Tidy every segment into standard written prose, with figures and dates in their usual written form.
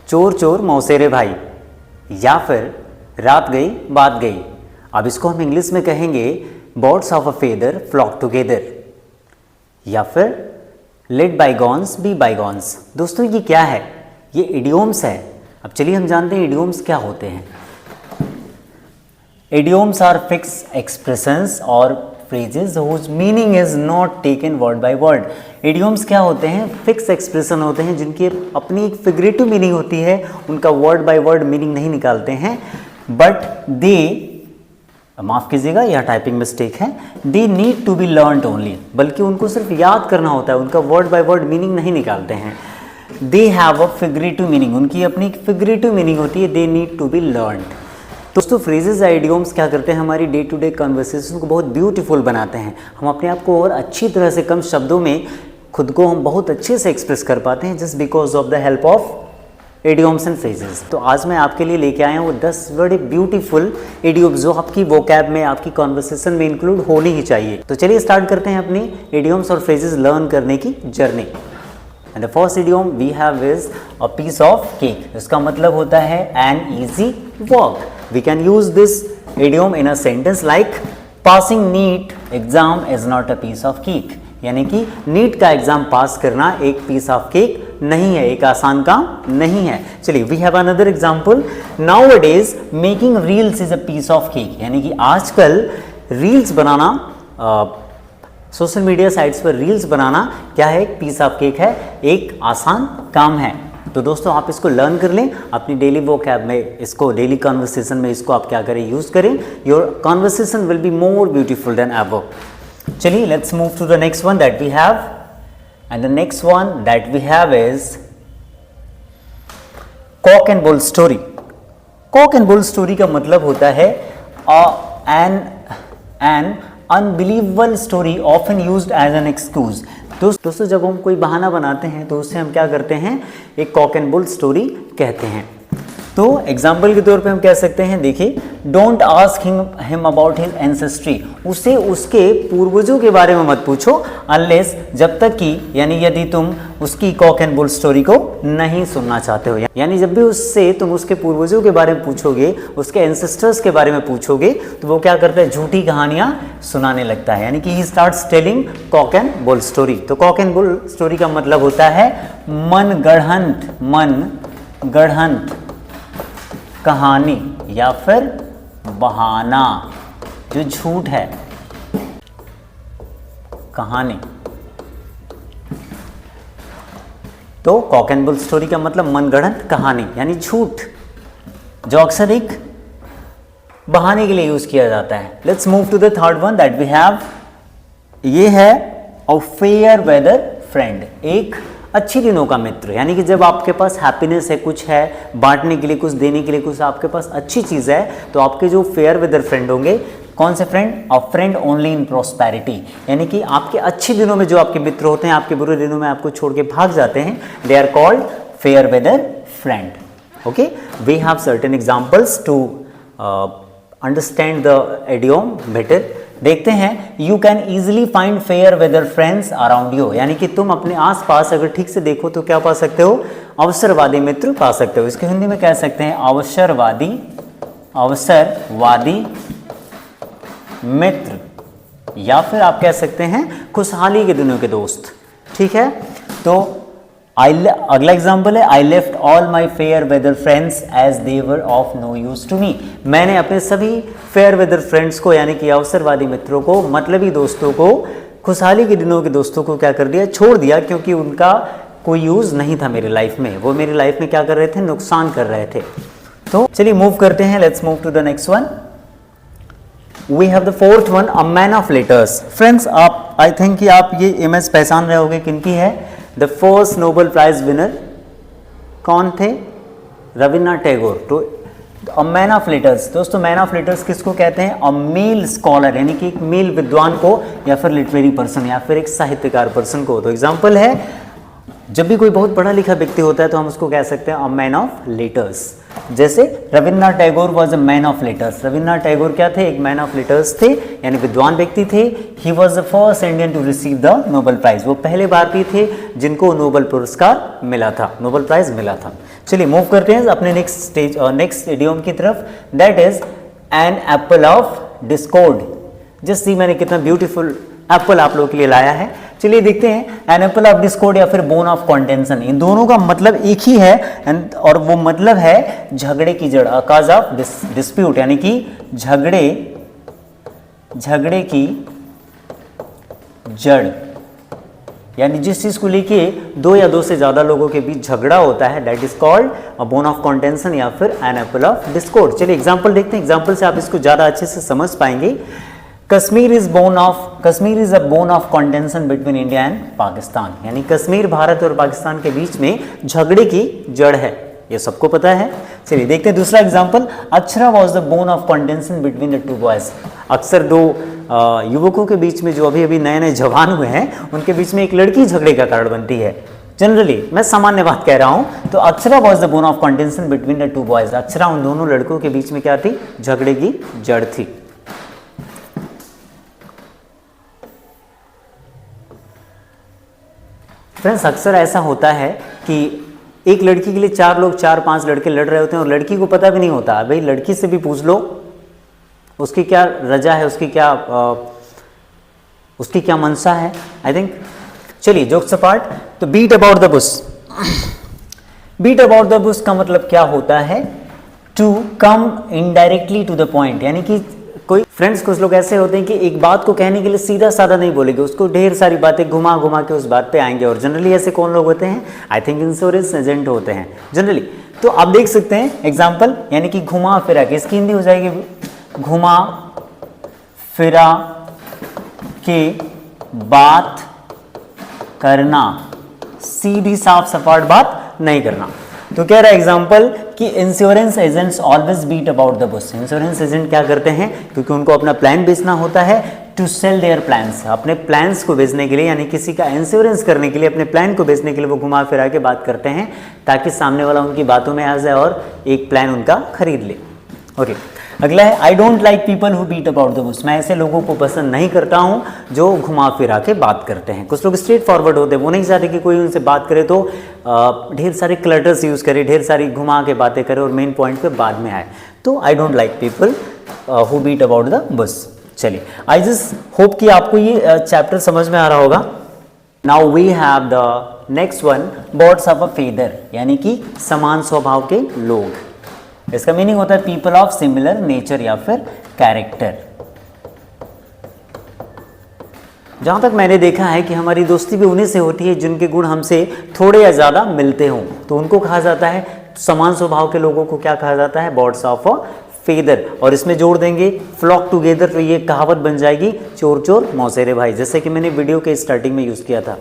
चोर चोर मौसेरे भाई, या फिर रात गई बात गई। अब इसको हम इंग्लिश में कहेंगे birds of a feather flock together, या फिर लेट बाईगॉन्स बी बाईगॉन्स। दोस्तों ये क्या है? ये इडियोम्स है। अब चलिए हम जानते हैं इडियोम्स क्या होते हैं। इडियोम्स आर फिक्स एक्सप्रेशंस और phrases whose meaning is not taken word by word। इडियोम्स क्या होते हैं? फिक्स एक्सप्रेशन होते हैं जिनकी अपनी एक फिगरेटिव मीनिंग होती है, उनका वर्ड बाय वर्ड मीनिंग नहीं निकालते हैं, बट दे, माफ़ कीजिएगा यह टाइपिंग मिस्टेक है, they need to be learned only, बल्कि उनको सिर्फ याद करना होता है, उनका वर्ड बाय वर्ड मीनिंग नहीं निकालते हैं। They have a figurative meaning, उनकी अपनी एक फिगरेटिव मीनिंग होती है, they need to be learned. दोस्तों फ्रेजेस या इडियोम्स क्या करते हैं? हमारी डे टू डे कन्वर्सेशन को बहुत ब्यूटीफुल बनाते हैं। हम अपने आप को और अच्छी तरह से कम शब्दों में खुद को हम बहुत अच्छे से एक्सप्रेस कर पाते हैं just because of the help of idioms and phrases. तो आज मैं आपके लिए लेके आया हूँ 10 बड़े ब्यूटीफुल इडियोम्स जो आपकी वोकैब में, आपकी कॉन्वर्सेशन में इंक्लूड होनी ही चाहिए। तो चलिए स्टार्ट करते हैं अपनी इडियोम्स और फ्रेजेस लर्न करने की journey. And the first idiom we have is a piece of cake. इसका मतलब होता है an easy walk. We can use this idiom in a sentence like passing NEET exam is not a piece of cake, यानी कि NEET का exam पास करना एक piece of cake नहीं है, एक आसान काम नहीं है। चलिए we have another example, nowadays making reels is a piece of cake, यानी कि आजकल रील्स बनाना, सोशल मीडिया साइट्स पर रील्स बनाना क्या है? एक पीस ऑफ केक है, एक आसान काम है। तो दोस्तों आप इसको लर्न कर लें अपनी डेली वोकैब में, इसको डेली कॉन्वर्सेशन में इसको आप क्या करें? यूज करें। Your conversation will be more beautiful than ever. चलिए let's move to the next one that we have, and the next one that we have is cock and bull story. Cock and bull story का मतलब होता है an unbelievable story often used as an excuse. दोस्तों जब हम कोई बहाना बनाते हैं तो उससे हम क्या करते हैं? एक कॉक एंड बुल स्टोरी कहते हैं। तो एग्जाम्पल के तौर पे हम कह सकते हैं, देखिए, don't ask him about his ancestry, उसे उसके पूर्वजों के बारे में मत पूछो, अनलेस, जब तक कि, यानी यदि तुम उसकी कॉक एंड बुल स्टोरी को नहीं सुनना चाहते हो। यानी जब भी उससे तुम उसके पूर्वजों के बारे में पूछोगे, उसके एंसेस्टर्स के बारे में पूछोगे, तो वो क्या करता है? झूठी कहानियां सुनाने लगता है, यानी कि he starts telling Kock and bull story. तो कॉक एंड बुल स्टोरी का मतलब होता है मन गढ़ंत कहानी या फिर बहाना, जो झूठ है, कहानी। तो कॉक एंड बुल स्टोरी का मतलब मनगढ़ंत कहानी यानी झूठ, जो अक्सर एक बहाने के लिए यूज किया जाता है। Let's move to the third one that we have, ये है अ फेयर वेदर फ्रेंड, एक अच्छी दिनों का मित्र, यानी कि जब आपके पास हैप्पीनेस है, कुछ है बांटने के लिए, कुछ देने के लिए, कुछ आपके पास अच्छी चीज़ है, तो आपके जो फेयर वेदर फ्रेंड होंगे, कौन से friend? A friend only in prosperity, यानी कि आपके अच्छे दिनों में जो आपके मित्र होते हैं, आपके बुरे दिनों में आपको छोड़ के भाग जाते हैं, they are called fair weather friend. Okay, we have certain examples to understand the idiom better. देखते हैं, you can easily find fair weather friends around you, यानी कि तुम अपने आसपास अगर ठीक से देखो तो क्या पा सकते हो? अवसरवादी मित्र पा सकते हो। इसके हिंदी में कह सकते हैं अवसरवादी मित्र, या फिर आप कह सकते हैं खुशहाली के दिनों के दोस्त। ठीक है, तो अगला एग्जाम्पल है, I left all my fair weather friends as they were of no use to me. मैंने अपने सभी फेयर वेदर फ्रेंड्स को, यानी कि अवसरवादी मित्रों को, मतलबी दोस्तों को, खुशहाली के दिनों के दोस्तों को क्या कर दिया? छोड़ दिया, क्योंकि उनका कोई यूज नहीं था मेरी लाइफ में, वो मेरी लाइफ में क्या कर रहे थे? नुकसान कर रहे थे। तो चलिए मूव करते हैं, let's move to the next one. We have the fourth one, a man of letters. Friends, आप, आई थिंक कि आप ये इमेज पहचान रहे होंगे किनकी है। The first Nobel prize winner कौन थे? रविन्द्रनाथ टैगोर। तो अ मैन ऑफ लेटर्स, दोस्तों मैन ऑफ लेटर्स किसको कहते हैं? अ मेल स्कॉलर, यानी कि एक मेल विद्वान को, या फिर लिटरेरी पर्सन, या फिर एक साहित्यकार पर्सन को। तो एग्जाम्पल है, जब भी कोई बहुत पढ़ा लिखा व्यक्ति होता है तो हम उसको कह सकते हैं अ मैन ऑफ लेटर्स। जैसे Rabindranath Tagore was a man of letters. Rabindranath Tagore क्या थे? एक मैन ऑफ लेटर्स थे, यानी विद्वान व्यक्ति थे। He was the first Indian to receive the Nobel prize. वो पहले भारतीय थे जिनको नोबेल पुरस्कार मिला था, नोबेल प्राइज मिला था। चलिए मूव करते हैं अपने नेक्स्ट स्टेज और नेक्स्ट इडियम की तरफ, that is an apple of Discord. Just see मैंने कितना ब्यूटीफुल एप्पल आप लोगों के लिए लाया है। चलिए देखते हैं, एन एप्पल ऑफ डिस्कॉर्ड या फिर बोन ऑफ कॉन्टेंशन, इन दोनों का मतलब एक ही है और वो मतलब है झगड़े की जड़, काज ऑफ डिस्प्यूट, यानी कि झगड़े की जड़, यानी जिस चीज को लेके दो या दो से ज्यादा लोगों के बीच झगड़ा होता है, that is called a bone of contention या फिर एन एप्पल ऑफ डिस्कॉर्ड। चलिए एग्जांपल देखते हैं, एग्जांपल से आप इसको ज्यादा अच्छे से समझ पाएंगे। Kashmir is a bone of contention between India and Pakistan, यानी कश्मीर भारत और पाकिस्तान के बीच में झगड़े की जड़ है, ये सबको पता है। चलिए देखते हैं दूसरा example, Akshara was the bone of contention between the two boys. अक्सर दो युवकों के बीच में जो अभी नए नए जवान हुए हैं उनके बीच में एक लड़की झगड़े का कारण बनती है। जनरली मैं सामान्य बात कह रहा हूं, तो Akshara was the bone of contention between the two boys. Akshara उन दोनों लड़कों के बीच में क्या थी? झगड़े की जड़ थी। फ्रेंड्स अक्सर ऐसा होता है कि एक लड़की के लिए चार लोग, चार पांच लड़के लड़ रहे होते हैं और लड़की को पता भी नहीं होता। भाई लड़की से भी पूछ लो उसकी क्या रजा है, उसकी क्या मंशा है। आई थिंक चलिए जोक्स अपार्ट, तो beat about the bush. Beat about the bush का मतलब क्या होता है? To come indirectly to the point, यानी कि कोई फ्रेंड्स कुछ लोग ऐसे होते हैं कि एक बात को कहने के लिए सीधा साधा नहीं बोलेंगे, उसको ढेर सारी बातें घुमा घुमा के उस बात पे आएंगे। और जनरली ऐसे कौन लोग होते हैं? आई थिंक इंश्योरेंस एजेंट होते हैं जनरली। तो आप देख सकते हैं एग्जाम्पल, यानी कि घुमा फिरा के, इसकी हिंदी हो जाएगी घुमा फिरा के बात करना, सीधी साफ सपाट बात नहीं करना। तो कह रहा है एग्जाम्पल कि insurance agents always beat about the bush. Insurance agent क्या करते हैं? क्योंकि उनको अपना प्लान बेचना होता है, टू सेल देयर प्लान्स, अपने प्लान्स को बेचने के लिए, यानी किसी का इंश्योरेंस करने के लिए, अपने प्लान को बेचने के लिए वो घुमा फिरा के बात करते हैं ताकि सामने वाला उनकी बातों में आ जाए और एक प्लान उनका खरीद ले। ओके, अगला है I don't like people who beat about the bush. मैं ऐसे लोगों को पसंद नहीं करता हूं जो घुमा फिरा के बात करते हैं। कुछ लोग स्ट्रेट फॉरवर्ड होते हैं, वो नहीं चाहते कि कोई उनसे बात करे तो ढेर सारे क्लटर्स यूज करे, ढेर सारी घुमा के बातें करे और मेन पॉइंट पे बाद में आए। तो I don't like people who beat about the bush. चलिए आई जस्ट होप कि आपको ये चैप्टर समझ में आ रहा होगा। Now we have the next one, birds of a feather, यानी कि समान स्वभाव के लोग। इसका मीनिंग होता है पीपल ऑफ सिमिलर नेचर या फिर कैरेक्टर। जहां तक मैंने देखा है कि हमारी दोस्ती भी उन्हीं से होती है जिनके गुण हमसे थोड़े या ज्यादा मिलते हों, तो उनको कहा जाता है, समान स्वभाव के लोगों को क्या कहा जाता है? Birds of a feather. और इसमें जोड़ देंगे फ्लॉक टुगेदर, तो ये कहावत बन जाएगी चोर चोर मौसेरे भाई, जैसे कि मैंने वीडियो के स्टार्टिंग में यूज किया था।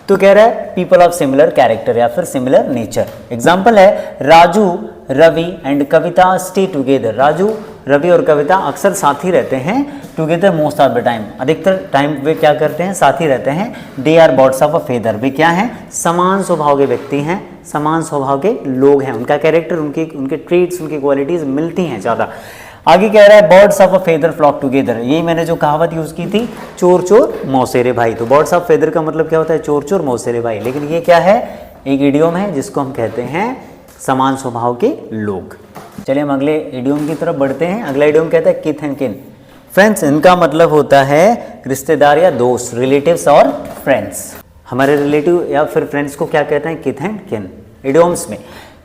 तो कह रहा है पीपल ऑफ सिमिलर कैरेक्टर या फिर सिमिलर नेचर। एग्जाम्पल है Raju, Ravi and Kavita stay together. Raju, Ravi और कविता अक्सर साथ ही रहते हैं, together most of the time, अधिकतर टाइम वे क्या करते हैं? साथ ही रहते हैं। They are birds of a feather, वे क्या हैं? समान स्वभाव के व्यक्ति हैं, समान स्वभाव के लोग हैं। उनका कैरेक्टर, उनके ट्रेड्स, उनकी क्वालिटीज मिलती हैं ज़्यादा। आगे कह रहा है birds of a feather flock together. यही मैंने जो कहावत यूज की थी, चोर चोर मौसेरे भाई। तो बर्ड्स ऑफ फेदर का मतलब क्या होता है? चोर चोर मौसेरे भाई। लेकिन ये क्या है? एक इडियम है जिसको हम कहते हैं समान स्वभाव के लोग। चलिए हम अगले इडियम की तरफ बढ़ते हैं। अगला इडियम कहता है किथ एंड किन। फ्रेंड्स, इनका मतलब होता है रिश्तेदार या दोस्त, रिलेटिव्स और फ्रेंड्स। हमारे रिलेटिव या फिर फ्रेंड्स को क्या कहते हैं? किथ एंड किन इडियम्स में।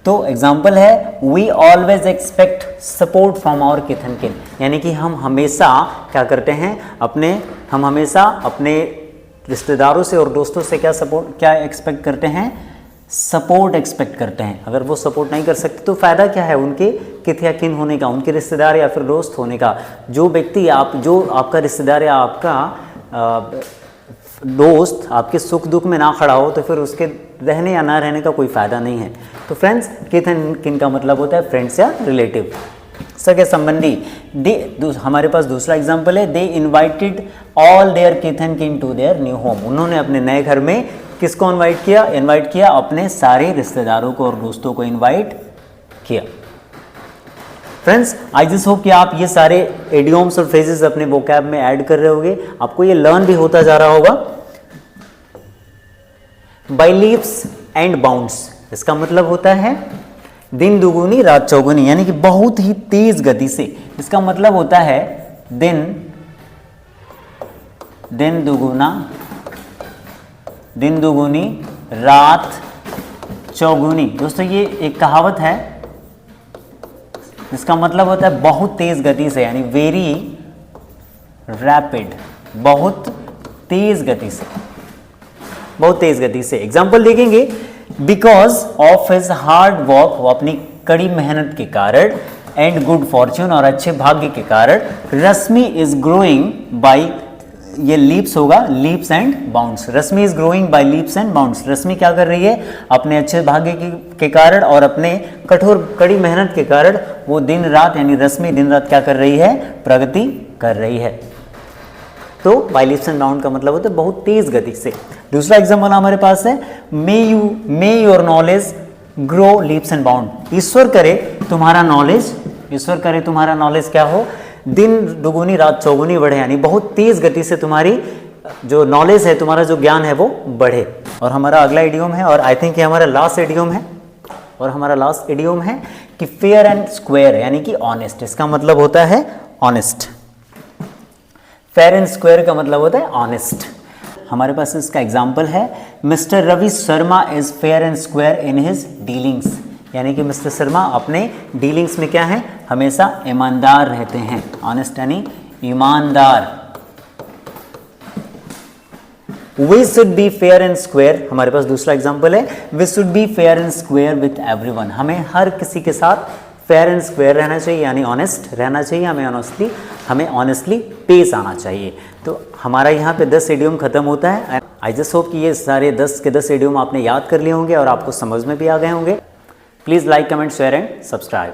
तो एग्जाम्पल है we always expect support from our kith and kin, यानी कि हम हमेशा क्या करते हैं? हम हमेशा अपने रिश्तेदारों से और दोस्तों से क्या एक्सपेक्ट करते हैं? सपोर्ट एक्सपेक्ट करते हैं। अगर वो सपोर्ट नहीं कर सकते तो फायदा क्या है उनके किथ या किन होने का, उनके रिश्तेदार या फिर दोस्त होने का। जो व्यक्ति जो आपका रिश्तेदार या आपका दोस्त आपके सुख दुख में ना खड़ा हो तो फिर उसके रहने या ना रहने का कोई फायदा नहीं है। तो फ्रेंड्स, किथ एंड किन का मतलब होता है फ्रेंड्स या रिलेटिव, सगे संबंधी। हमारे पास दूसरा एग्जाम्पल है, they invited all their kith and kin to their new home. उन्होंने अपने नए घर में किसको इन्वाइट किया? अपने सारे रिश्तेदारों को और दोस्तों को इन्वाइट किया। फ्रेंड्स, आई जस्ट होप कि आप ये सारे इडियम्स और फ्रेजेस अपने वोकैब में ऐड कर रहे होंगे, आपको ये लर्न भी होता जा रहा होगा। बाय लीप्स एंड बाउंड्स, इसका मतलब होता है दिन दुगुनी रात चौगुनी, यानी कि बहुत ही तेज गति से। इसका मतलब होता है दिन दुगुनी रात चौगुनी। दोस्तों ये एक कहावत है, इसका मतलब होता है बहुत तेज गति से, यानी वेरी रैपिड, बहुत तेज गति से। एग्जाम्पल देखेंगे, because of his hard work, वो अपनी कड़ी मेहनत के कारण, एंड गुड फॉर्च्यून, और अच्छे भाग्य के कारण, रश्मि इज ग्रोइंग बाई, ये लीप्स होगा, leaps and bounds. Rashmi is growing by leaps and bounds. Rashmi क्या कर रही है, अपने अच्छे भाग्य के कारण और अपने कठोर कड़ी मेहनत के कारण वो दिन रात, यानी रश्मि दिन रात क्या कर रही है, प्रगति कर रही है। तो बाय लीप्स एंड बाउंड का मतलब होता है बहुत तेज गति से। दूसरा एग्जाम्पल हमारे पास है, may your knowledge grow leaps and bound. ईश्वर करे तुम्हारा नॉलेज क्या हो, दिन दुगुनी रात चौगुनी बढ़े, यानी बहुत तेज गति से तुम्हारी जो नॉलेज है, तुम्हारा जो ज्ञान है वो बढ़े। और हमारा अगला इडियम है, और आई थिंक ये हमारा लास्ट इडियम है, कि फेयर एंड स्क्वायर, यानी कि ऑनेस्ट। इसका मतलब होता है ऑनेस्ट। फेयर एंड स्क्वायर का मतलब होता है ऑनेस्ट। हमारे पास इसका एग्जाम्पल है, mister Ravi Sharma is fair and square in his dealings, यानी कि मिस्टर शर्मा अपने डीलिंग्स में क्या है, हमेशा ईमानदार रहते हैं। ऑनेस्ट यानी ईमानदार। We should be fair and square, हमारे पास दूसरा एग्जाम्पल है, we should be fair and square with everyone. हमें हर किसी के साथ फेयर एंड स्क्वायर रहना चाहिए, यानी ऑनेस्ट रहना चाहिए। हमें ऑनेस्टली पेश आना चाहिए। तो हमारा यहाँ पे 10 इडियम खत्म होता है। आई जस्ट होप कि ये सारे 10 के 10 इडियम आपने याद कर लिए होंगे और आपको समझ में भी आ गए होंगे। Please like, comment, share and subscribe.